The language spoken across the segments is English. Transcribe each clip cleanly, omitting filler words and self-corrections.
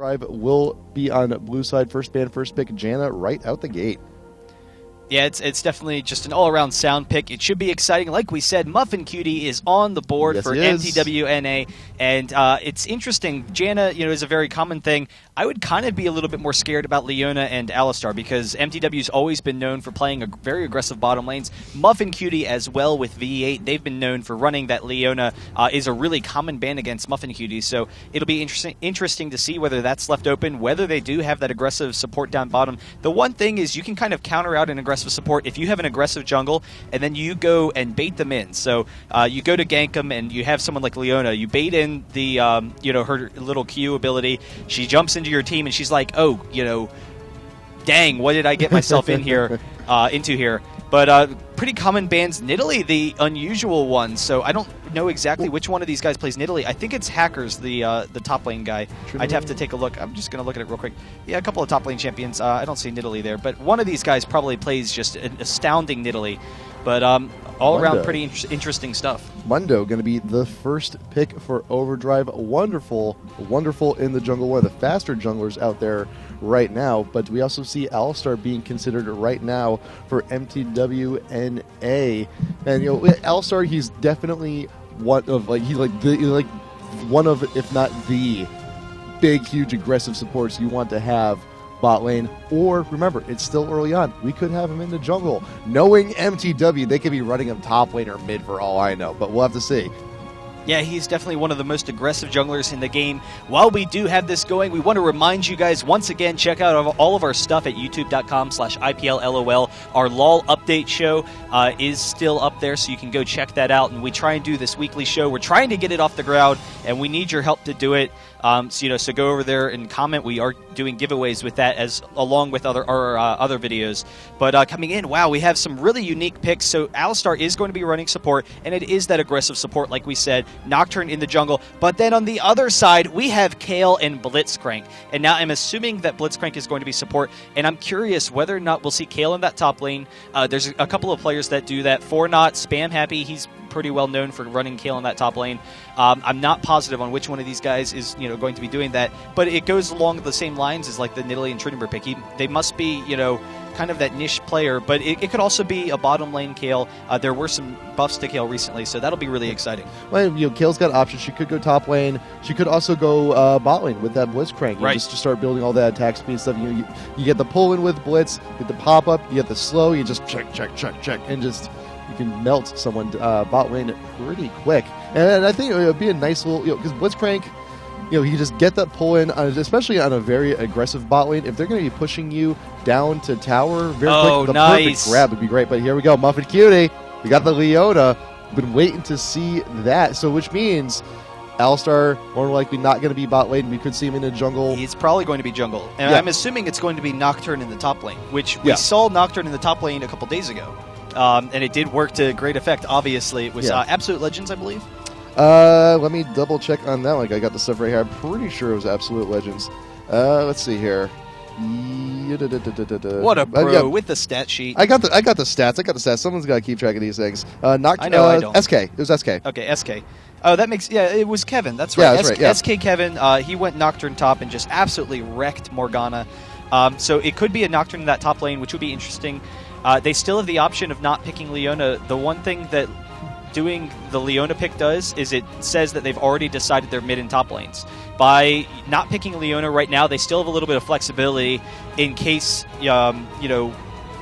Overdrive will be on blue side. First ban, first pick, Janna right out the gate. Yeah, it's definitely just an all-around sound pick. It should be exciting. Like we said, Muffin Cutie is on the board for mTw.NA, and it's interesting. Janna, is a very common thing. I would kind of be a little bit more scared about Leona and Alistar because MTW's always been known for playing very aggressive bottom lanes. Muffin Cutie as well with V8, they've been known for running that Leona is a really common ban against Muffin Cutie, so it'll be interesting to see whether that's left open, whether they do have that aggressive support down bottom. The one thing is you can kind of counter out an aggressive support if you have an aggressive jungle and then you go and bait them in. So you go to gank them and you have someone like Leona, you bait in the her little Q ability, she jumps into your team and she's like, oh, dang, what did I get myself into here? But pretty common bans. Nidalee, the unusual one. So I don't know exactly which one of these guys plays Nidalee. I think it's Hackers, the top lane guy. I'd have to take a look. I'm just going to look at it real quick. Yeah, a couple of top lane champions. I don't see Nidalee there. But one of these guys probably plays just an astounding Nidalee. But all around pretty interesting stuff. Mundo going to be the first pick for Overdrive. Wonderful, wonderful in the jungle. One of the faster junglers out there right now. But we also see Alistar being considered right now for mTw.NA. And Alistar, he's definitely one of one of, if not the big, huge, aggressive supports you want to have bot lane. Or remember, it's still early on. We could have him in the jungle. Knowing MTW, they could be running him top lane or mid for all I know, but we'll have to see. Yeah, he's definitely one of the most aggressive junglers in the game. While we do have this going, we want to remind you guys, once again, check out all of our stuff at youtube.com/IPLLOL. Our LOL update show is still up there, so you can go check that out. And we try and do this weekly show. We're trying to get it off the ground, and we need your help to do it. So go over there and comment. We are doing giveaways with that along with our other videos. But coming in, wow, we have some really unique picks. So Alistar is going to be running support, and it is that aggressive support, like we said. Nocturne in the jungle. But then on the other side, we have Kayle and Blitzcrank. And now I'm assuming that Blitzcrank is going to be support, and I'm curious whether or not we'll see Kayle in that top lane. There's a couple of players that do that. Fornot, Spam Happy, he's pretty well known for running Kayle in that top lane. I'm not positive on which one of these guys is going to be doing that, but it goes along the same lines as like the Nidalee and Trinidad pick. They must be kind of that niche player, but it could also be a bottom lane Kayle. There were some buffs to Kayle recently, so that'll be really exciting. Well, Kayle's got options. She could go top lane. She could also go bot lane with that Blitzcrank. Right. Just to start building all that attack speed stuff. You get the pull in with Blitz, you get the pop up, you get the slow. You just check, and just you can melt someone bot lane pretty quick. And I think it would be a nice little because Blitzcrank. You just get that pull in, especially on a very aggressive bot lane. If they're going to be pushing you down to tower very quick, the perfect grab would be great. But here we go, Muffin Cutie. We got the Leona. Been waiting to see that. So which means Alistar more likely not going to be bot lane. We could see him in the jungle. He's probably going to be jungle. And I'm assuming it's going to be Nocturne in the top lane, which we saw Nocturne in the top lane a couple days ago. And it did work to great effect, obviously. It was Absolute Legends, I believe. Let me double check on that one. I got the stuff right here. I'm pretty sure it was Absolute Legends. Let's see here. What a pro with the stat sheet. I got the stats. Someone's got to keep track of these things. I know I don't. SK. It was SK. Okay, SK. Oh, that makes it was Kevin. That's right. Yeah, that's right. Yeah. SK Kevin. He went Nocturne top and just absolutely wrecked Morgana. So it could be a Nocturne in that top lane, which would be interesting. They still have the option of not picking Leona. The one thing that doing the Leona pick does is it says that they've already decided their mid and top lanes. By not picking Leona right now, they still have a little bit of flexibility in case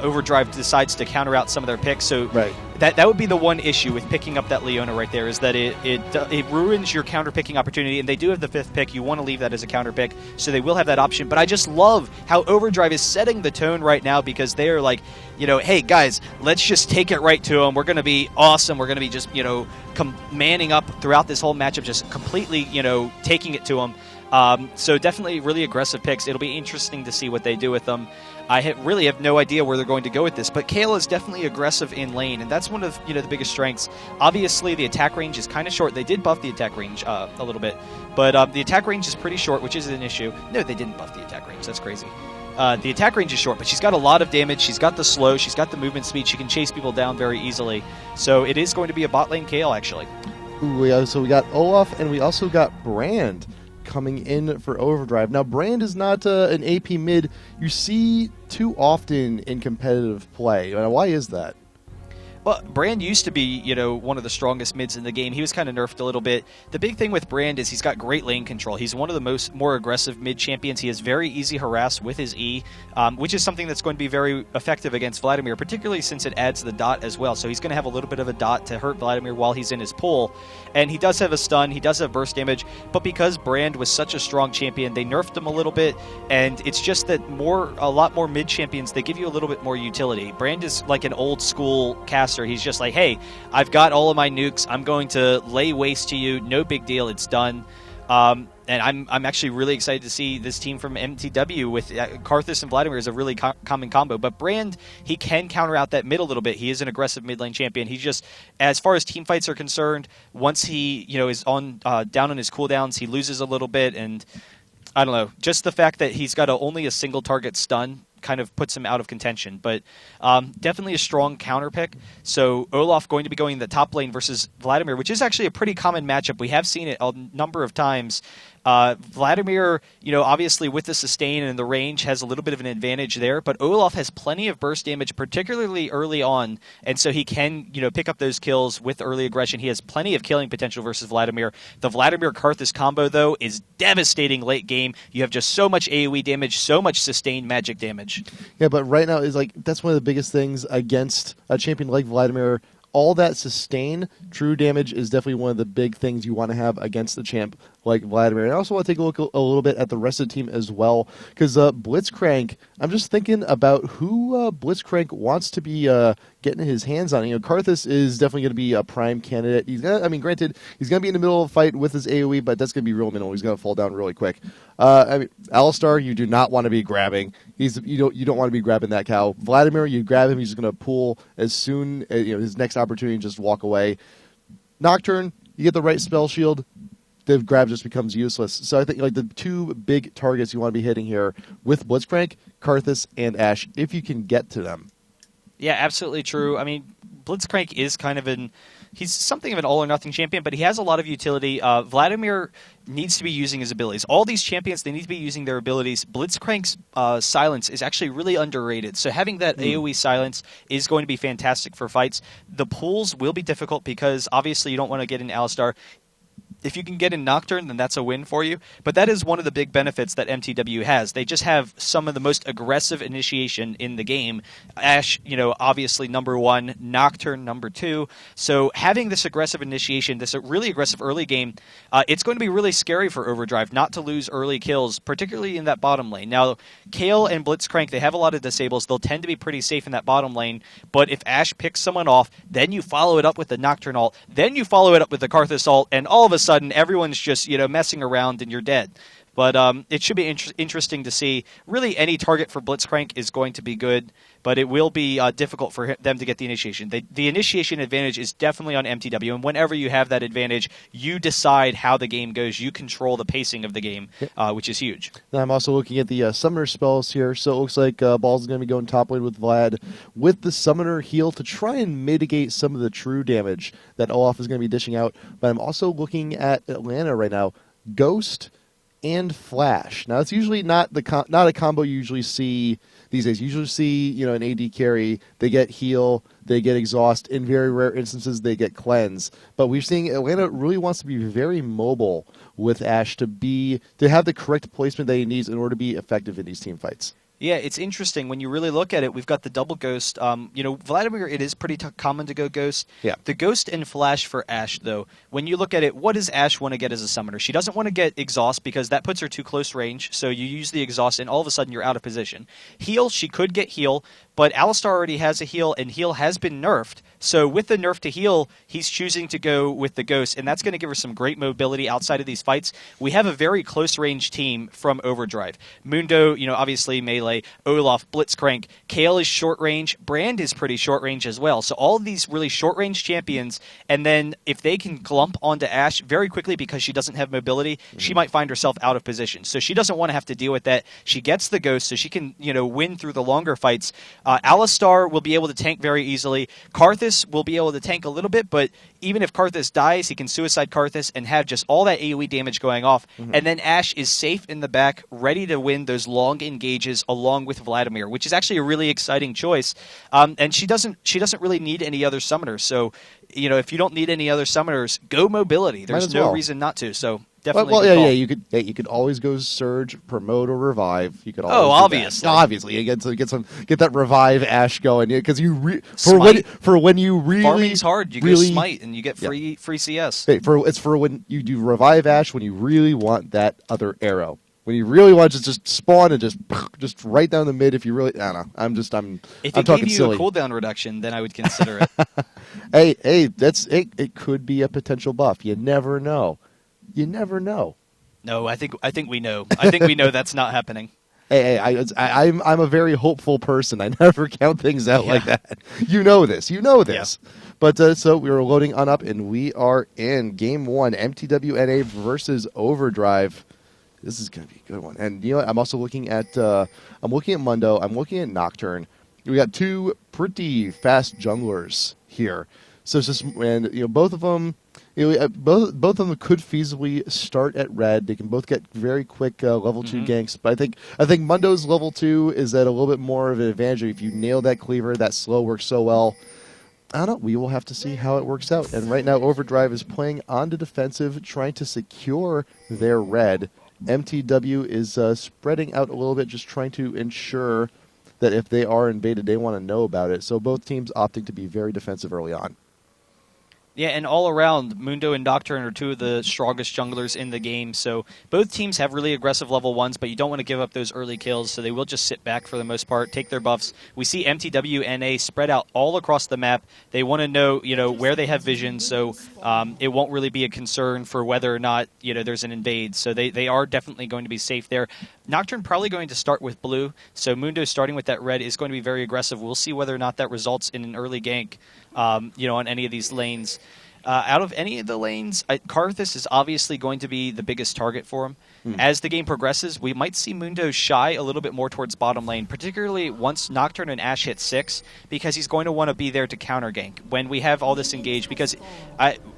Overdrive decides to counter out some of their picks. So that would be the one issue with picking up that Leona right there, is that it ruins your counter picking opportunity. And they do have the 5th pick. You want to leave that as a counter pick, so they will have that option. But I just love how Overdrive is setting the tone right now, because they are like, hey guys, let's just take it right to them. We're going to be awesome. We're going to be just manning up throughout this whole matchup, just completely taking it to them. So definitely really aggressive picks. It'll be interesting to see what they do with them. I really have no idea where they're going to go with this, but Kayle is definitely aggressive in lane, and that's one of the biggest strengths. Obviously, the attack range is kind of short. They did buff the attack range a little bit, but the attack range is pretty short, which is an issue. No, they didn't buff the attack range. That's crazy. The attack range is short, but she's got a lot of damage. She's got the slow. She's got the movement speed. She can chase people down very easily. So it is going to be a bot lane Kayle, actually. Ooh, so we got Olaf, and we also got Brand coming in for Overdrive. Now, Brand is not an AP mid you see too often in competitive play. Why is that? Well, Brand used to be, one of the strongest mids in the game. He was kind of nerfed a little bit. The big thing with Brand is he's got great lane control. He's one of the more aggressive mid champions. He has very easy harass with his E, which is something that's going to be very effective against Vladimir, particularly since it adds the dot as well. So he's going to have a little bit of a dot to hurt Vladimir while he's in his pull. And he does have a stun. He does have burst damage. But because Brand was such a strong champion, they nerfed him a little bit. And it's just that a lot more mid champions, they give you a little bit more utility. Brand is like an old school caster. He's just like, hey, I've got all of my nukes. I'm going to lay waste to you. No big deal. It's done. And I'm actually really excited to see this team from mTw with Karthus and Vladimir is a really common combo. But Brand, he can counter out that mid a little bit. He is an aggressive mid lane champion. He just, as far as team fights are concerned, once he is on down on his cooldowns, he loses a little bit. And I don't know, just the fact that he's got only a single target stun kind of puts him out of contention, but definitely a strong counter pick. So Olaf going to be going the top lane versus Vladimir, which is actually a pretty common matchup. We have seen it a number of times. Vladimir, obviously with the sustain and the range has a little bit of an advantage there, but Olaf has plenty of burst damage, particularly early on, and so he can, pick up those kills with early aggression. He has plenty of killing potential versus Vladimir. The Vladimir-Karthus combo, though, is devastating late game. You have just so much AoE damage, so much sustained magic damage. Yeah, but right now that's one of the biggest things against a champion like Vladimir. All that sustain, true damage is definitely one of the big things you want to have against the champ like Vladimir. And I also want to take a look a little bit at the rest of the team as well, because Blitzcrank, I'm just thinking about who Blitzcrank wants to be getting his hands on. Karthus is definitely going to be a prime candidate. Granted, he's going to be in the middle of a fight with his AoE, but that's going to be real minimal. He's going to fall down really quick. Alistar, you do not want to be grabbing. You don't want to be grabbing that cow. Vladimir, you grab him, he's just going to pull as soon as his next opportunity and just walk away. Nocturne, you get the right spell shield, the grab just becomes useless. So I think the two big targets you want to be hitting here with Blitzcrank, Karthus, and Ashe, if you can get to them. Yeah, absolutely true. Blitzcrank is he's something of an all-or-nothing champion, but he has a lot of utility. Vladimir needs to be using his abilities. All these champions, they need to be using their abilities. Blitzcrank's silence is actually really underrated, so having that AoE silence is going to be fantastic for fights. The pulls will be difficult because obviously you don't want to get in Alistar. If you can get in Nocturne, then that's a win for you. But that is one of the big benefits that mTw has. They just have some of the most aggressive initiation in the game. Ashe, obviously number 1, Nocturne number 2. So having this aggressive initiation, this really aggressive early game, it's going to be really scary for Overdrive not to lose early kills, particularly in that bottom lane. Now, Kale and Blitzcrank, they have a lot of disables. They'll tend to be pretty safe in that bottom lane. But if Ashe picks someone off, then you follow it up with the Nocturne ult, then you follow it up with the Karthus ult, and all of a sudden everyone's just messing around and you're dead. But it should be interesting to see. Really, any target for Blitzcrank is going to be good, but it will be difficult for them to get the initiation. The initiation advantage is definitely on mTw, and whenever you have that advantage, you decide how the game goes. You control the pacing of the game, which is huge. Now I'm also looking at the Summoner spells here, so it looks like Balls is going to be going top lane with Vlad with the Summoner heal to try and mitigate some of the true damage that Olaf is going to be dishing out. But I'm also looking at Atlanta right now. Ghost and Flash. Now, it's usually not a combo you usually see these days. You usually see, an AD carry, they get heal, they get exhaust. In very rare instances, they get cleanse. But we're seeing Atlanta really wants to be very mobile with Ashe to have the correct placement that he needs in order to be effective in these team fights. Yeah, it's interesting. When you really look at it, we've got the double Ghost. Vladimir, it is pretty common to go Ghost. Yeah. The Ghost and Flash for Ashe, though, when you look at it, what does Ashe want to get as a summoner? She doesn't want to get Exhaust because that puts her too close range, so you use the Exhaust and all of a sudden you're out of position. Heal, she could get Heal, but Alistar already has a Heal, and Heal has been nerfed. So with the nerf to Heal, he's choosing to go with the Ghost, and that's going to give her some great mobility outside of these fights. We have a very close range team from Overdrive. Mundo, obviously melee. melee, Olaf, Blitzcrank. Kale is short range. Brand is pretty short range as well. So all of these really short range champions, and then if they can glump onto Ashe very quickly because she doesn't have mobility, she might find herself out of position. So she doesn't want to have to deal with that. She gets the ghost so she can, win through the longer fights. Alistar will be able to tank very easily. Karthus will be able to tank a little bit, but even if Karthus dies, he can suicide Karthus and have just all that AoE damage going off. And then Ashe is safe in the back, ready to win those long engages along with Vladimir, which is actually a really exciting choice. And she doesn't really need any other summoners. So, if you don't need any other summoners, go mobility. There's no reason not to. So definitely. Well, yeah. You could always go surge, promote, or revive. You could always obviously you get that revive Ashe going because when you really farming's hard. You go smite and you get free CS. It's for when you do revive Ashe when you really want that other arrow. When you really want to just spawn and just right down the mid, if you really, I don't know. I'm if it talking gave you silly. a cooldown reduction, then I would consider it. hey, it could be a potential buff. You never know. You never know. No, I think we know. I think we know that's not happening. I'm a very hopeful person. I never count things out like that. You know this. Yeah. But so we are loading on up, and we are in Game 1, mTw.NA versus Overdrive. This is going to be a good one. And I'm also looking at Mundo. I'm looking at Nocturne. We got two pretty fast junglers here. So it's just both of them. Both of them could feasibly start at red. They can both get very quick level 2 ganks. But I think Mundo's level 2 is at a little bit more of an advantage. If you nail that cleaver, that slow works so well. I don't know. We will have to see how it works out. And right now, Overdrive is playing on the defensive, trying to secure their red. mTw is spreading out a little bit, just trying to ensure that if they are invaded, they want to know about it. So both teams opting to be very defensive early on. Yeah, and all around, Mundo and Nocturne are two of the strongest junglers in the game, so both teams have really aggressive level 1s, but you don't want to give up those early kills, so they will just sit back for the most part, take their buffs. We see mTw.NA spread out all across the map. They want to know, where they have vision, so it won't really be a concern for whether or not, there's an invade, so they are definitely going to be safe there. Nocturne probably going to start with blue, so Mundo starting with that red is going to be very aggressive. We'll see whether or not that results in an early gank, on any of these lanes. Out of any of the lanes, Karthus is obviously going to be the biggest target for him. As the game progresses, we might see Mundo shy a little bit more towards bottom lane, particularly once Nocturne and Ashe hit 6, because he's going to want to be there to counter gank when we have all this engaged, because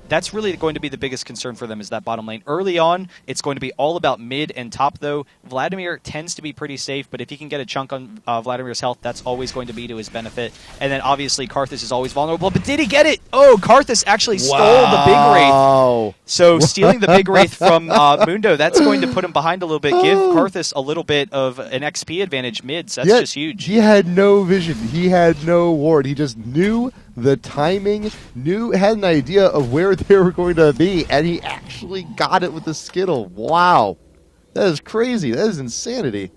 that's really going to be the biggest concern for them is that bottom lane. Early on, it's going to be all about mid and top, though. Vladimir tends to be pretty safe, but if he can get a chunk on Vladimir's health, that's always going to be to his benefit. And then, obviously, Karthus is always vulnerable, but did he get it? Oh, Karthus actually stole the Big Wraith. So stealing the Big Wraith from Mundo, that's going to put him behind a little bit, give Karthus a little bit of an XP advantage mid, so that's just huge. He had no vision. He had no ward. He just knew the timing, had an idea of where they were going to be, and he actually got it with the Skittle. Wow. That is crazy. That is insanity.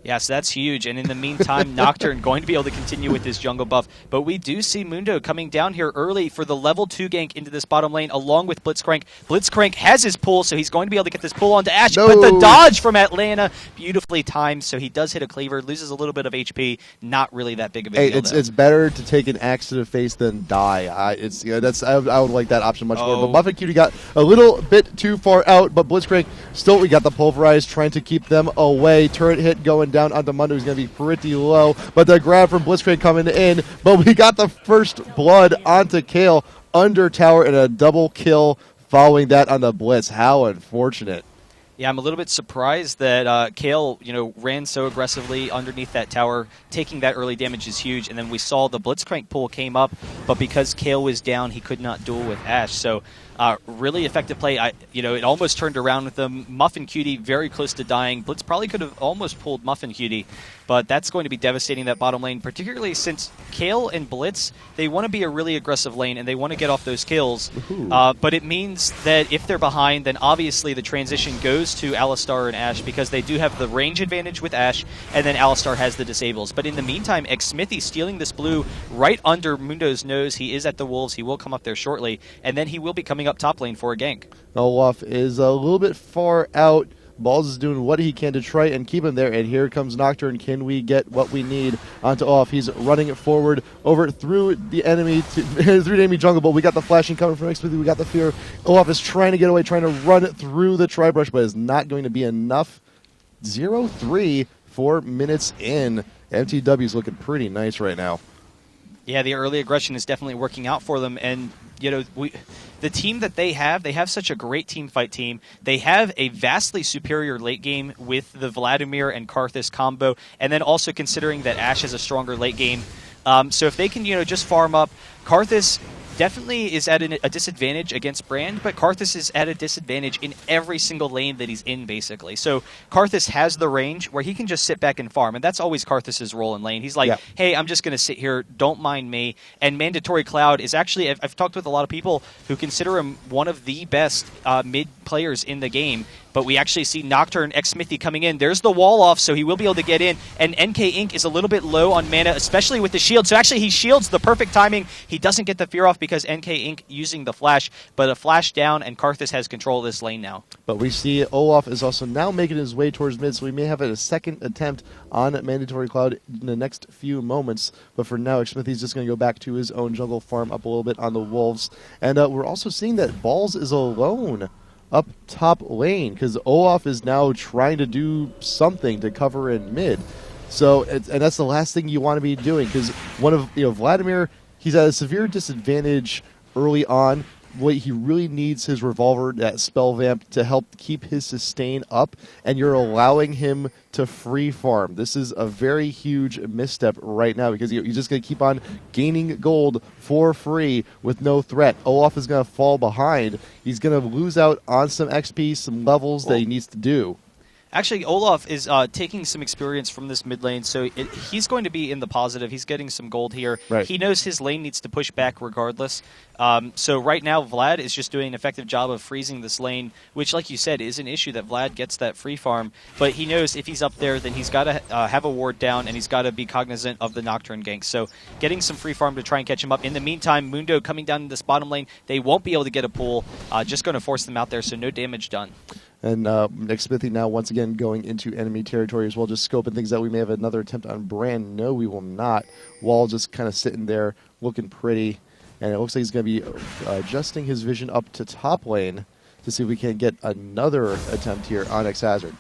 Yes, that's huge. And in the meantime, Nocturne going to be able to continue with his jungle buff. But we do see Mundo coming down here early for the level 2 gank into this bottom lane along with Blitzcrank. Blitzcrank has his pull, so he's going to be able to get this pull onto Ashe. No. But the dodge from Atlanta, beautifully timed. So he does hit a cleaver, loses a little bit of HP. Not really that big of a deal. It's better to take an axe to the face than die. I would like that option much more. But Muffin Cutie got a little bit too far out, but Blitzcrank still, we got the pulverize, trying to keep them away. Turret hit going down onto Mundo is going to be pretty low, but the grab from Blitzcrank coming in, but we got the first blood onto Kale under tower and a double kill following that on the Blitz. How unfortunate. Yeah, I'm a little bit surprised that Kale, ran so aggressively underneath that tower. Taking that early damage is huge, and then we saw the Blitzcrank pull came up, but because Kale was down, he could not duel with Ashe. So really effective play. It almost turned around with them. Muffin Cutie very close to dying. Blitz probably could have almost pulled Muffin Cutie, but that's going to be devastating that bottom lane, particularly since Kale and Blitz, they want to be a really aggressive lane, and they want to get off those kills. But it means that if they're behind, then obviously the transition goes to Alistar and Ashe, because they do have the range advantage with Ashe, and then Alistar has the disables. But in the meantime, Xsmithy stealing this blue right under Mundo's nose. He is at the Wolves. He will come up there shortly, and then he will be coming up top lane for a gank. Olaf is a little bit far out, Balls is doing what he can to try and keep him there, and here comes Nocturne. Can we get what we need onto Olaf? He's running it forward over through the enemy through the enemy jungle, but we got the flashing coming from Xmithy. We got the fear. Olaf is trying to get away, trying to run it through the tri-brush, but it's not going to be enough. 0-3, 4 minutes in. MTW is looking pretty nice right now. Yeah, the early aggression is definitely working out for them, and the team that they have such a great team fight team. They have a vastly superior late game with the Vladimir and Karthus combo, and then also considering that Ashe has a stronger late game. So if they can, just farm up, Karthus definitely is at a disadvantage against Brand, but Karthus is at a disadvantage in every single lane that he's in, basically. So Karthus has the range where he can just sit back and farm, and that's always Karthus' role in lane. He's like, hey, I'm just going to sit here, don't mind me. And Mandatory Cloud is actually, I've talked with a lot of people who consider him one of the best mid players in the game, but we actually see Nocturne Xmithy coming in. There's the wall off, so he will be able to get in, and NK Inc. is a little bit low on mana, especially with the shield. So actually he shields, the perfect timing. He doesn't get the fear off because NK Inc. using the flash, but a flash down, and Karthus has control of this lane now. But we see Olaf is also now making his way towards mid, so we may have a second attempt on Mandatory Cloud in the next few moments. But for now, Xmithy's just going to go back to his own jungle, farm up a little bit on the Wolves. And we're also seeing that Balls is alone up top lane, because Olaf is now trying to do something to cover in mid. So, and that's the last thing you want to be doing, because one of Vladimir, he's at a severe disadvantage early on. What he really needs his revolver, that spell vamp, to help keep his sustain up, and you're allowing him to free farm. This is a very huge misstep right now, because you're just going to keep on gaining gold for free with no threat. Olaf is going to fall behind. He's going to lose out on some XP, some levels that he needs to do. Actually, Olaf is taking some experience from this mid lane, so he's going to be in the positive. He's getting some gold here. Right. He knows his lane needs to push back regardless. So right now, Vlad is just doing an effective job of freezing this lane, which, like you said, is an issue that Vlad gets that free farm. But he knows if he's up there, then he's got to have a ward down, and he's got to be cognizant of the Nocturne gank. So getting some free farm to try and catch him up. In the meantime, Mundo coming down in this bottom lane, they won't be able to get a pull. Just going to force them out there, so no damage done. And Xmithy now once again going into enemy territory as well, just scoping things out. We may have another attempt on Brand. No, we will not. Wall just kind of sitting there looking pretty. And it looks like he's going to be adjusting his vision up to top lane to see if we can get another attempt here on X-Hazard.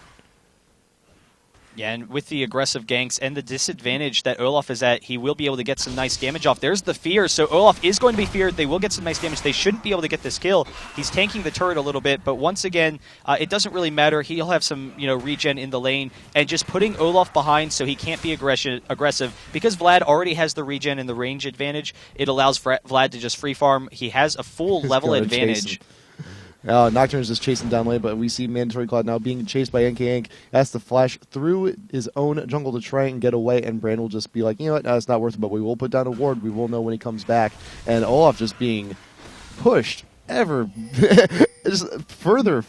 Yeah, and with the aggressive ganks and the disadvantage that Olaf is at, he will be able to get some nice damage off. There's the fear, so Olaf is going to be feared. They will get some nice damage. They shouldn't be able to get this kill. He's tanking the turret a little bit, but once again, it doesn't really matter. He'll have some regen in the lane, and just putting Olaf behind so he can't be aggressive, because Vlad already has the regen and the range advantage, it allows Vlad to just free farm. He has a full level advantage. Nocturne is just chasing down lane, but we see Mandatory Cloud now being chased by NK Inc. Has to flash through his own jungle to try and get away, and Brand will just be like, you know what, no, it's not worth it, but we will put down a ward. We will know when he comes back. And Olaf just being pushed ever just further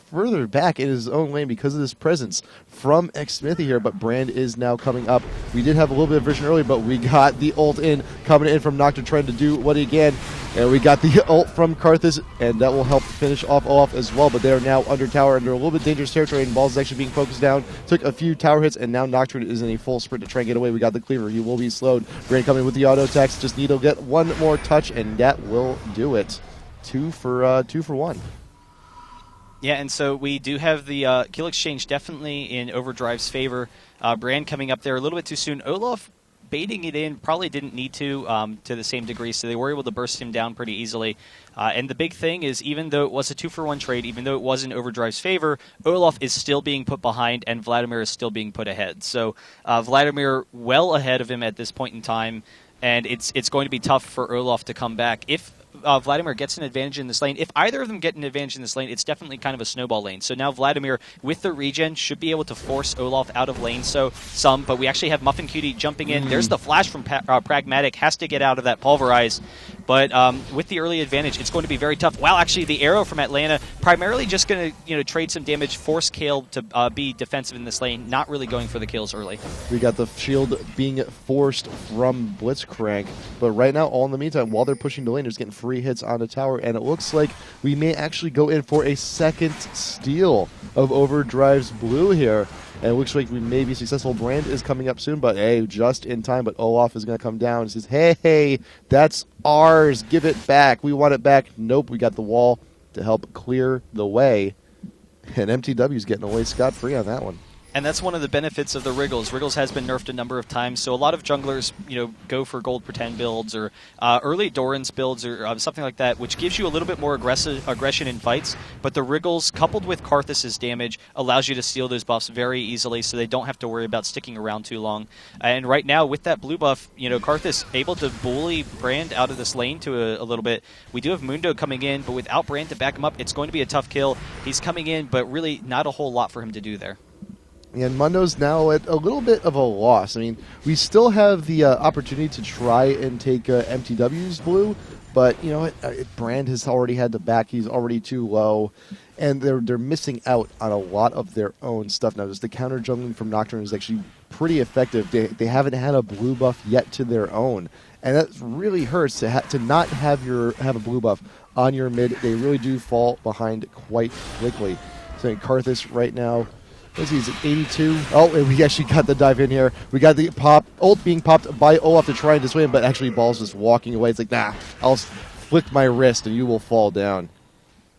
back in his own lane because of this presence from Xmithy here, but Brand is now coming up. We did have a little bit of vision early, but we got the ult coming in from Nocturne trying to do what he can, and we got the ult from Karthus, and that will help finish off Olaf as well, but they are now under tower, under a little bit dangerous territory, and Balls is actually being focused down. Took a few tower hits, and now Nocturne is in a full sprint to try and get away. We got the cleaver. He will be slowed. Brand coming with the auto attacks. Just need to get one more touch, and that will do it. 2 for 1. Yeah, and so we do have the kill exchange definitely in Overdrive's favor. Brand coming up there a little bit too soon. Olaf baiting it in, probably didn't need to the same degree, so they were able to burst him down pretty easily. And the big thing is, even though it was a 2-for-1 trade, even though it was in Overdrive's favor, Olaf is still being put behind, and Vladimir is still being put ahead. So Vladimir well ahead of him at this point in time, and it's going to be tough for Olaf to come back. If Vladimir gets an advantage in this lane, if either of them get an advantage in this lane, it's definitely kind of a snowball lane. So now Vladimir, with the regen, should be able to force Olaf out of lane but we actually have Muffin Cutie jumping in. There's the flash from Pragmatic, has to get out of that pulverize. but with the early advantage, it's going to be very tough. Wow, actually, the arrow from Atlanta primarily just going to trade some damage, force Kale to be defensive in this lane, not really going for the kills early. We got the shield being forced from Blitzcrank, but right now, all in the meantime, while they're pushing the lane, they're just getting free hits on the tower, and it looks like we may actually go in for a second steal of Overdrive's blue here. And it looks like we may be successful. Brand is coming up soon, but hey, just in time. But Olaf is going to come down and says, hey, that's ours. Give it back. We want it back. Nope, we got the wall to help clear the way. And mTw's getting away scot-free on that one. And that's one of the benefits of the Wriggles. Wriggles has been nerfed a number of times, so a lot of junglers, go for gold pretend builds or early Doran's builds or something like that, which gives you a little bit more aggression in fights. But the Wriggles, coupled with Karthus's damage, allows you to steal those buffs very easily, so they don't have to worry about sticking around too long. And right now, with that blue buff, Karthus able to bully Brand out of this lane to a little bit. We do have Mundo coming in, but without Brand to back him up, it's going to be a tough kill. He's coming in, but really not a whole lot for him to do there. And Mundo's now at a little bit of a loss. I mean, we still have the opportunity to try and take mTw's blue, but you know what? Brand has already had the back. He's already too low, and they're missing out on a lot of their own stuff now. Just the counter jungling from Nocturne is actually pretty effective. They haven't had a blue buff yet to their own, and that really hurts to not have a blue buff on your mid. They really do fall behind quite quickly. So Karthus right now. He's at 82. Oh, and we actually got the dive in here. We got the ult being popped by Olaf to try and dissuade him, but actually Ball's just walking away. It's like, nah, I'll flick my wrist and you will fall down.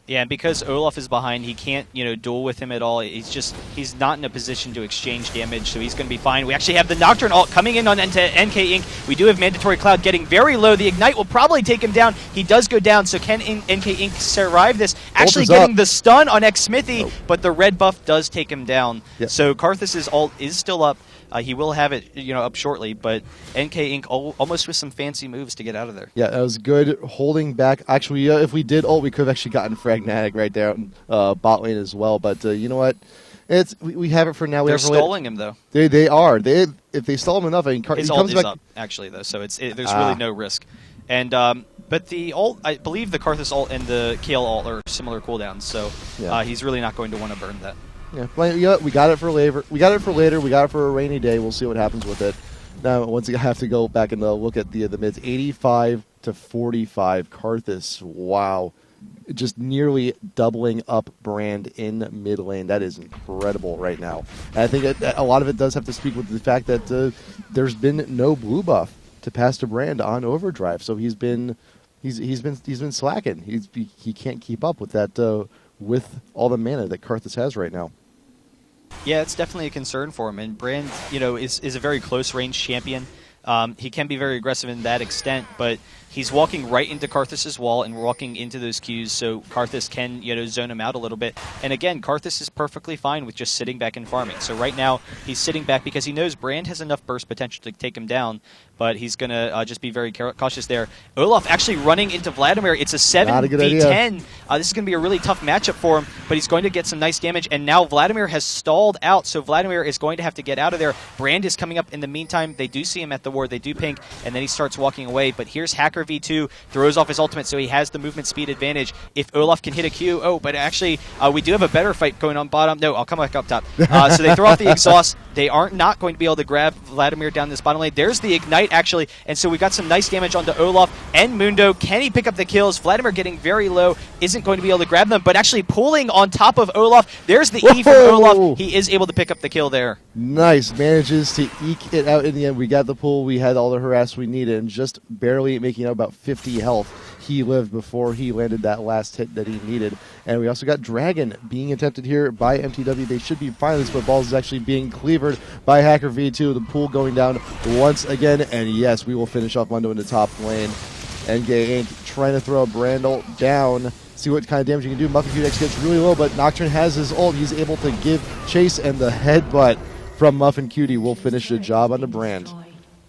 Yeah, and because Olaf is behind, he can't, duel with him at all. He's not in a position to exchange damage, so he's going to be fine. We actually have the Nocturne ult coming in on NK Inc. We do have Mandatory Cloud getting very low. The Ignite will probably take him down. He does go down, so can NK Inc. survive this? Actually getting the stun on X Smithy, but the red buff does take him down. Yep. So Karthus's ult is still up. He will have it, up shortly, but NK Inc. almost with some fancy moves to get out of there. Yeah, that was good. Holding back. Actually, if we did ult, we could have actually gotten Fragnatic right there on bot lane as well. But you know what? We have it for now. They're stalling him, though. They are. If they stall him enough, his ult is up, actually, though, so there's really no risk. And but the ult, I believe the Karthus ult and the Kale ult are similar cooldowns, so he's really not going to want to burn that. Yeah, we got it for later. We got it for a rainy day. We'll see what happens with it. Now, once again, I have to go back and look at the mids. 85 to 45. Karthus, wow. Just nearly doubling up Brand in mid lane. That is incredible right now. And I think a lot of it does have to speak with the fact that there's been no blue buff to pass to Brand on Overdrive. So he's been slacking. He can't keep up with that with all the mana that Karthus has right now. Yeah, it's definitely a concern for him. And Brand, is a very close-range champion. He can be very aggressive in that extent, but he's walking right into Karthus's wall and walking into those queues, so Karthus can, zone him out a little bit. And again, Karthus is perfectly fine with just sitting back and farming. So right now, he's sitting back because he knows Brand has enough burst potential to take him down, but he's going to just be very cautious there. Olaf actually running into Vladimir. It's a 7v10. This is going to be a really tough matchup for him, but he's going to get some nice damage, and now Vladimir has stalled out, so Vladimir is going to have to get out of there. Brand is coming up in the meantime. They do see him at the ward. They do pink, and then he starts walking away, but here's Hacker V2, throws off his ultimate, so he has the movement speed advantage. If Olaf can hit a Q, but actually, we do have a better fight going on bottom. No, I'll come back up top. So they throw off the exhaust. They aren't not going to be able to grab Vladimir down this bottom lane. There's the Ignite, actually, and so we got some nice damage onto Olaf and Mundo. Can he pick up the kills? Vladimir getting very low, isn't going to be able to grab them, but actually pulling on top of Olaf. There's the E from Olaf. He is able to pick up the kill there. Nice. Manages to eke it out in the end. We got the pull. We had all the harass we needed, and just barely making out about 50 health. He lived before he landed that last hit that he needed. And we also got Dragon being attempted here by mTw. They should be fine. This, but Balls is actually being cleavered by Hacker V2. The pool going down once again. And yes, we will finish off Mundo in the top lane. NK Inc. trying to throw a Brandle down. See what kind of damage you can do. Muffin QX gets really low, but Nocturne has his ult. He's able to give chase, and the headbutt from Muffin Cutie will finish the job on the Brand.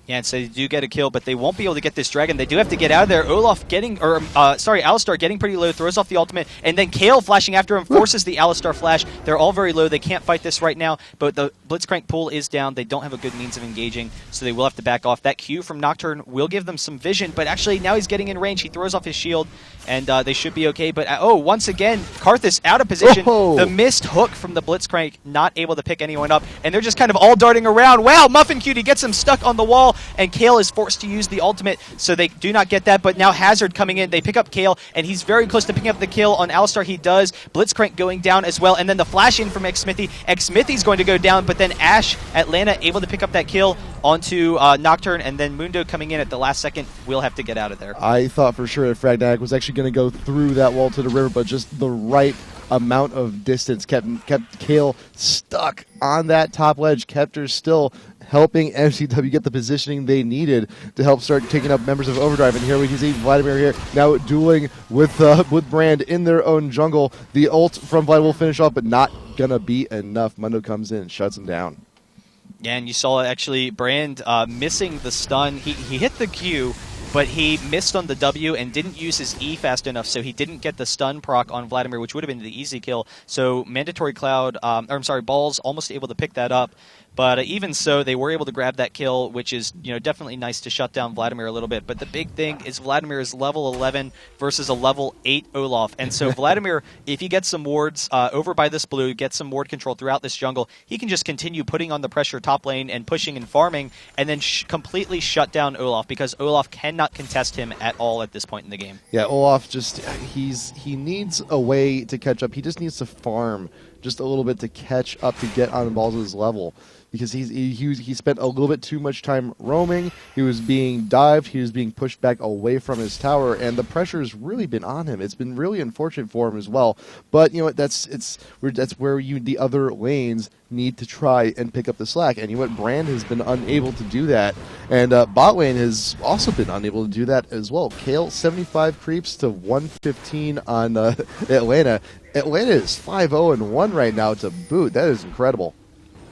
Yeah, and so they do get a kill, but they won't be able to get this dragon. They do have to get out of there. Olaf getting, Alistar getting pretty low, throws off the ultimate, and then Kale flashing after him, forces the Alistar flash. They're all very low. They can't fight this right now, but the Blitzcrank pool is down. They don't have a good means of engaging, so they will have to back off. That Q from Nocturne will give them some vision, but actually now he's getting in range. He throws off his shield, and they should be okay. But, once again, Karthus out of position. Oh. The missed hook from the Blitzcrank, not able to pick anyone up, and they're just kind of all darting around. Wow, Muffin Cutie gets him stuck on the wall, and Kale is forced to use the ultimate, so they do not get that. But now Hazard coming in, they pick up Kale, and he's very close to picking up the kill on Alistar. He does. Blitzcrank going down as well, and then the flash in from Xsmithy. Xsmithy's going to go down, but then Ash, Atlanta, able to pick up that kill onto Nocturne, and then Mundo coming in at the last second. We'll have to get out of there. I thought for sure that Fragnatic was actually going to go through that wall to the river, but just the right amount of distance kept Kale stuck on that top ledge, kept her still, helping MTW get the positioning they needed to help start taking up members of Overdrive. And here we can see Vladimir here now dueling with Brand in their own jungle. The ult from Vlad will finish off, but not gonna be enough. Mundo comes in and shuts him down. Yeah, and you saw actually Brand missing the stun. He hit the Q, but he missed on the W and didn't use his E fast enough, so he didn't get the stun proc on Vladimir, which would have been the easy kill. So Mandatory Cloud, Balls almost able to pick that up. But even so, they were able to grab that kill, which is definitely nice to shut down Vladimir a little bit. But the big thing is Vladimir is level 11 versus a level 8 Olaf. And so Vladimir, if he gets some wards over by this blue, gets some ward control throughout this jungle, he can just continue putting on the pressure top lane and pushing and farming, and then completely shut down Olaf, because Olaf cannot contest him at all at this point in the game. Yeah, Olaf he needs a way to catch up. He just needs to farm just a little bit to catch up, to get on Balls' level. Because he spent a little bit too much time roaming. He was being dived. He was being pushed back away from his tower, and the pressure's really been on him. It's been really unfortunate for him as well. But that's where the other lanes need to try and pick up the slack. And Brand has been unable to do that, and bot lane has also been unable to do that as well. Kale 75 creeps to 115 on Atlanta. Atlanta is 5-0-1 right now to boot. That is incredible.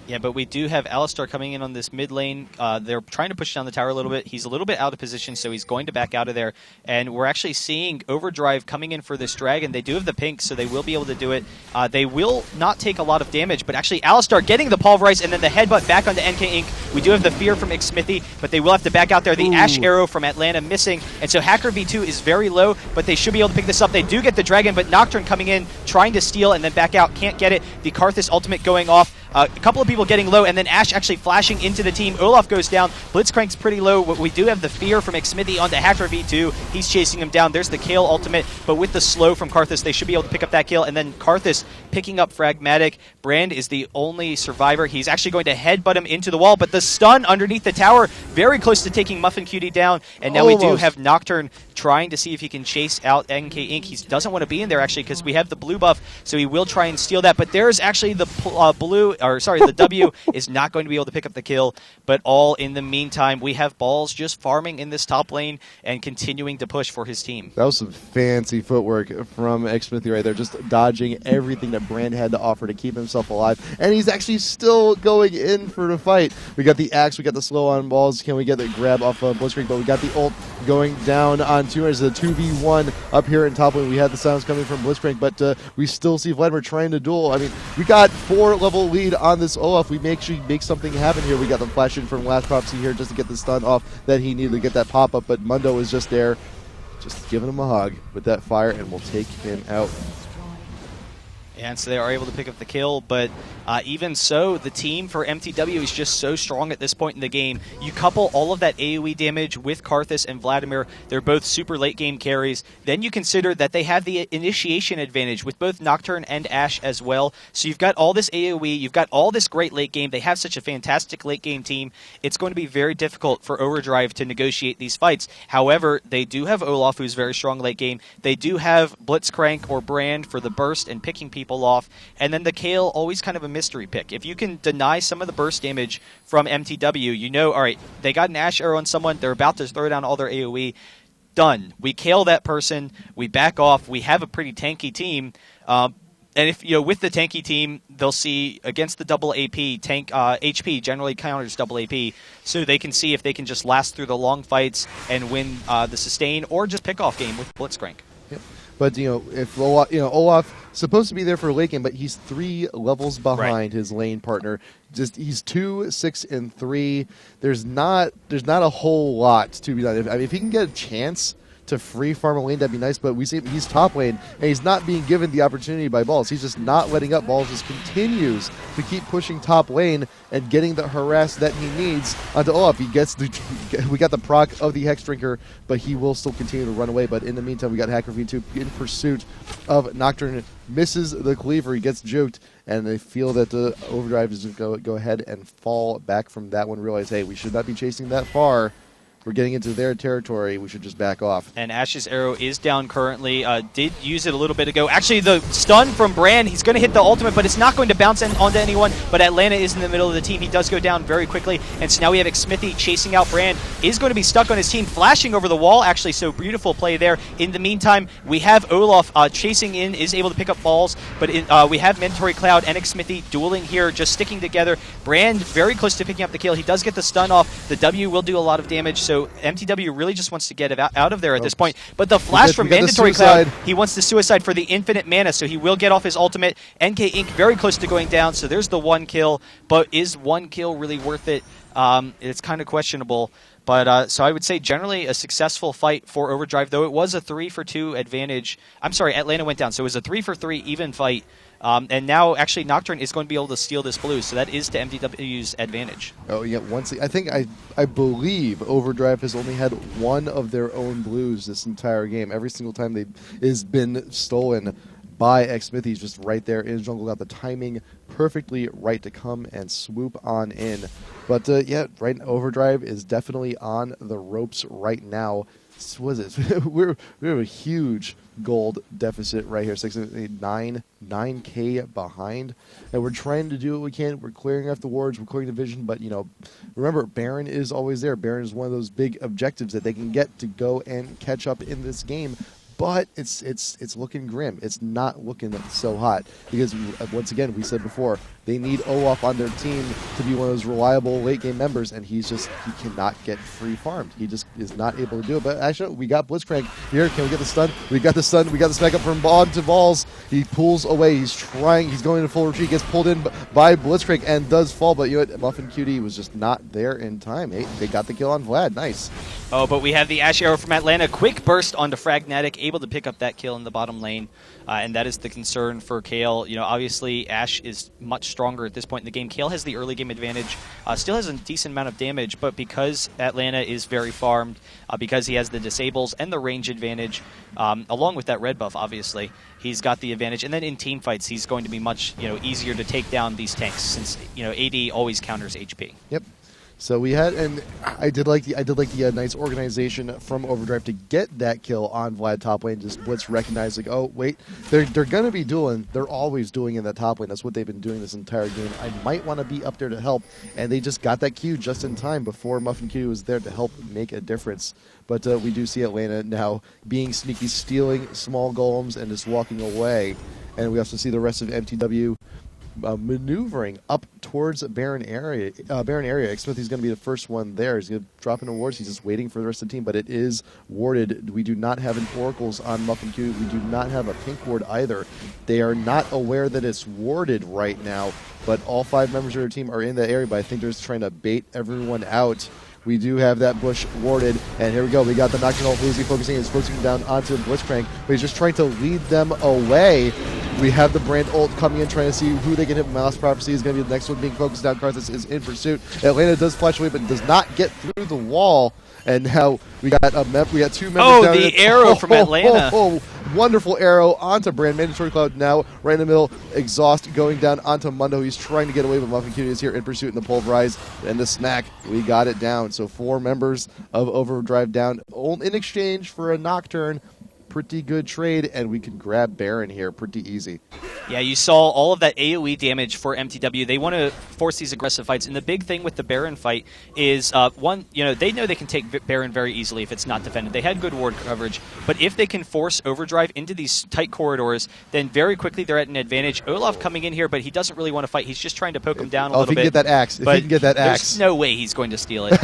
Yeah, but we do have Alistar coming in on this mid lane. They're trying to push down the tower a little bit. He's a little bit out of position, so he's going to back out of there. And we're actually seeing Overdrive coming in for this dragon. They do have the pink, so they will be able to do it. They will not take a lot of damage, but actually Alistar getting the pulverize and then the headbutt back onto NK Inc. We do have the fear from Xsmithy, but they will have to back out there. The Ash arrow from Atlanta missing, and so Hacker V2 is very low, but they should be able to pick this up. They do get the dragon, but Nocturne coming in, trying to steal and then back out. Can't get it. The Karthus ultimate going off. A couple of people getting low, and then Ash actually flashing into the team. Olaf goes down. Blitzcrank's pretty low. We do have the fear from Xsmithy onto Hacker V2. He's chasing him down. There's the Kale ultimate, but with the slow from Karthus, they should be able to pick up that kill. And then Karthus picking up Fragmatic. Brand is the only survivor. He's actually going to headbutt him into the wall, but the stun underneath the tower, very close to taking Muffin Cutie down. And now we do have Nocturne trying to see if he can chase out NK Inc. He doesn't want to be in there, actually, because we have the blue buff, so he will try and steal that. But there's actually the the W is not going to be able to pick up the kill. But all in the meantime, we have Balls just farming in this top lane and continuing to push for his team. That was some fancy footwork from Xsmithy right there, just dodging everything that Brand had to offer to keep himself alive. And he's actually still going in for the fight. We got the axe, we got the slow on Balls. Can we get the grab off of Blitzcrank? But we got the ult going down on 2. There's a 2v1 up here in top lane. We had the sounds coming from Blitzcrank, but we still see Vladimir trying to duel. I mean, we got 4-level lead on this Olaf. We make something happen here. We got the flash in from last prophecy here just to get the stun off that he needed to get that pop-up, but Mundo is just there, just giving him a hug with that fire, and we'll take him out. And so they are able to pick up the kill, but even so, the team for MTW is just so strong at this point in the game. You couple all of that AoE damage with Karthus and Vladimir. They're both super late game carries. Then you consider that they have the initiation advantage with both Nocturne and Ash as well. So you've got all this AoE, you've got all this great late game. They have such a fantastic late game team. It's going to be very difficult for Overdrive to negotiate these fights. However, they do have Olaf, who's very strong late game. They do have Blitzcrank or Brand for the burst and picking people off, and then the Kale, always kind of a mystery pick. If you can deny some of the burst damage from MTW, all right, they got an Ash arrow on someone, they're about to throw down all their AoE, done. We Kale that person, we back off, we have a pretty tanky team, And if with the tanky team, they'll see against the double AP tank HP generally counters double AP, so they can see if they can just last through the long fights and win the sustain or just pick off game with Blitzcrank. Yep. But if Olaf supposed to be there for late game, but he's 3 levels behind his lane partner. He's 2, 6, and 3. There's not a whole lot to be done. If he can get a chance to free farm a lane, that'd be nice, but we see he's top lane, and he's not being given the opportunity by Balls. He's just not letting up. Balls just continues to keep pushing top lane and getting the harass that he needs onto Olaf. We got the proc of the Hex Drinker, but he will still continue to run away. But in the meantime, we got Hacker V2 in pursuit of Nocturne, misses the cleaver, he gets juked, and they feel that the Overdrive is going to go ahead and fall back from that one, realize, hey, we should not be chasing that far. We're getting into their territory. We should just back off. And Ash's arrow is down currently. Did use it a little bit ago. Actually, the stun from Brand, he's going to hit the ultimate, but it's not going to bounce onto anyone. But Atlanta is in the middle of the team. He does go down very quickly. And so now we have Xmithy chasing out Brand. Is going to be stuck on his team, flashing over the wall, actually. So beautiful play there. In the meantime, we have Olaf chasing in, is able to pick up balls. But we have Mentory Cloud and Xmithy dueling here, just sticking together. Brand very close to picking up the kill. He does get the stun off. The W will do a lot of damage. So mTw really just wants to get out of there at this point. But the flash from Mandatory Cloud, he wants the suicide for the infinite mana, so he will get off his ultimate. NK Inc. very close to going down, so there's the 1 kill. But is 1 kill really worth it? It's kind of questionable. But so I would say generally a successful fight for Overdrive, though it was a 3-for-2 advantage. I'm sorry, Atlanta went down, so it was a 3-for-3 even fight. And now, actually, Nocturne is going to be able to steal this blue, so that is to mTw's advantage. Oh, yeah. I believe Overdrive has only had 1 of their own blues this entire game. Every single time they is been stolen by Xmithy. He's just right there in jungle, got the timing perfectly right to come and swoop on in. But, yeah, right, Overdrive is definitely on the ropes right now. What is it? we have a huge gold deficit right here, 9K behind, and we're trying to do what we can. We're clearing off the wards, we're clearing the vision, but remember, Baron is always there. Baron is one of those big objectives that they can get to go and catch up in this game. But it's looking grim. It's not looking so hot because, once again, we said before, they need Olaf on their team to be one of those reliable late-game members, and he cannot get free farmed. He just is not able to do it. But actually, we got Blitzcrank here. Can we get the stun? We got the stun. We got the smack up from Bond to Balls. He pulls away. He's going into full retreat. Gets pulled in by Blitzcrank and does fall. But Muffin Cutie was just not there in time. Hey, they got the kill on Vlad. Nice. Oh, but we have the Ash arrow from Atlanta. Quick burst onto Fragnatic, able to pick up that kill in the bottom lane. And that is the concern for Kale. Obviously, Ash is much stronger at this point in the game. Kale has the early game advantage, still has a decent amount of damage, but because Atlanta is very farmed, because he has the disables and the range advantage, along with that red buff, obviously, he's got the advantage. And then in team fights, he's going to be much easier to take down these tanks since AD always counters HP. Yep. So we had, and I did like the nice organization from Overdrive to get that kill on Vlad top lane. Just Blitz recognized, like, oh wait, they're gonna be dueling. They're always doing in that top lane. That's what they've been doing this entire game. I might want to be up there to help, and they just got that Q just in time before Muffin Q was there to help make a difference. But we do see Atlanta now being sneaky, stealing small golems and just walking away, and we also see the rest of mTw maneuvering up towards Baron area. Xmithy's going to be the first one there. He's going to drop into wards. He's just waiting for the rest of the team, but it is warded. We do not have an Oracles on Muffin Q. We do not have a pink ward either. They are not aware that it's warded right now, but all 5 members of their team are in that area, but I think they're just trying to bait everyone out. We do have that bush warded, and here we go. We got the Nocturnal Floozy focusing. He's focusing down onto Blitzcrank, but he's just trying to lead them away. We have the Brand ult coming in, trying to see who they can hit. Mouse Prophecy is going to be the next one being focused down. Karthus is in pursuit. Atlanta does flash away, but does not get through the wall. And now we got 2 members down. Oh, the arrow from Atlanta. Wonderful arrow onto Brand. Mandatory Cloud now right in the middle. Exhaust going down onto Mundo. He's trying to get away, but Muffin Cutie is here in pursuit, and the Pulverize and the smack. We got it down. So 4 members of Overdrive down in exchange for a Nocturne. Pretty good trade, and we can grab Baron here pretty easy. Yeah, you saw all of that AoE damage for mTw. They want to force these aggressive fights, and the big thing with the Baron fight is one, they know they can take Baron very easily if it's not defended. They had good ward coverage, but if they can force Overdrive into these tight corridors, then very quickly they're at an advantage. Olaf coming in here, but he doesn't really want to fight. He's just trying to poke him down a little bit. If he can get that axe. If he can get that axe. There's no way he's going to steal it.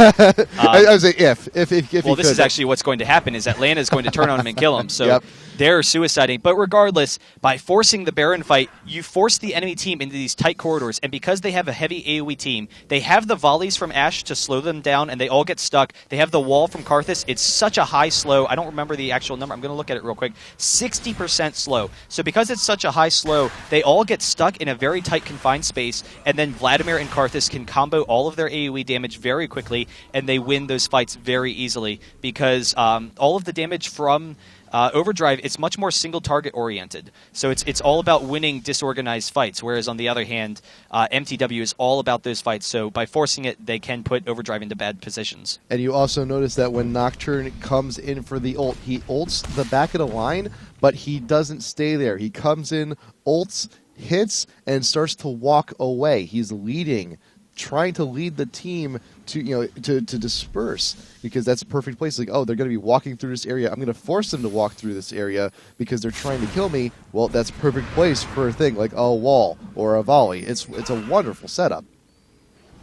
I was saying if well, this is actually what's going to happen is Atlanta is going to turn on him and kill him. So they're suiciding. But regardless, by forcing the Baron fight, you force the enemy team into these tight corridors. And because they have a heavy AoE team, they have the volleys from Ashe to slow them down, and they all get stuck. They have the wall from Karthus. It's such a high slow. I don't remember the actual number. I'm going to look at it real quick. 60% slow. So because it's such a high slow, they all get stuck in a very tight confined space, and then Vladimir and Karthus can combo all of their AoE damage very quickly, and they win those fights very easily because all of the damage from Overdrive, it's much more single target oriented. So it's all about winning disorganized fights, whereas on the other hand, mTw is all about those fights. So by forcing it, they can put Overdrive into bad positions. And you also notice that when Nocturne comes in for the ult, he ults the back of the line, but he doesn't stay there. He comes in, ults, hits, and starts to walk away. He's leading, trying to lead the team to disperse, because that's a perfect place. Like, oh, they're going to be walking through this area. I'm going to force them to walk through this area because they're trying to kill me. Well, that's a perfect place for a thing like a wall or a volley. It's a wonderful setup.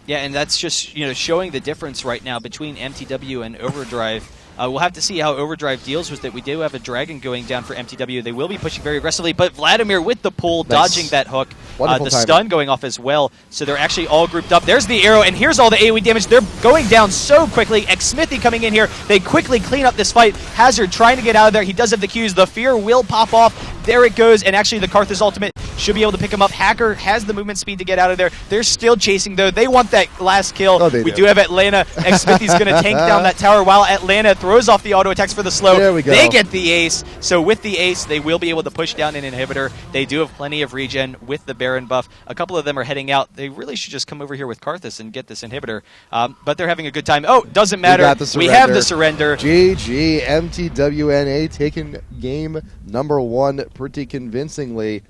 Yeah, and that's just showing the difference right now between mTw and Overdrive. We'll have to see how Overdrive deals with it. We do have a dragon going down for mTw. They will be pushing very aggressively, but Vladimir with the pull, dodging that hook. The stun going off as well, so they're actually all grouped up. There's the arrow, and here's all the AoE damage. They're going down so quickly. Smithy coming in here. They quickly clean up this fight. Hazard trying to get out of there. He does have the Qs. The fear will pop off. There it goes, and actually the Karthus ultimate should be able to pick him up. Hacker has the movement speed to get out of there. They're still chasing, though. They want that last kill. Oh, we do have Atlanta. Smithy's going to tank down that tower while Atlanta throws off the auto attacks for the slow. There we go. They get the ace. So with the ace, they will be able to push down an inhibitor. They do have plenty of regen with the Baron buff. A couple of them are heading out. They really should just come over here with Karthus and get this inhibitor. But they're having a good time. Oh, doesn't matter. We have the surrender. GG, mTw.NA taking game number 1 pretty convincingly.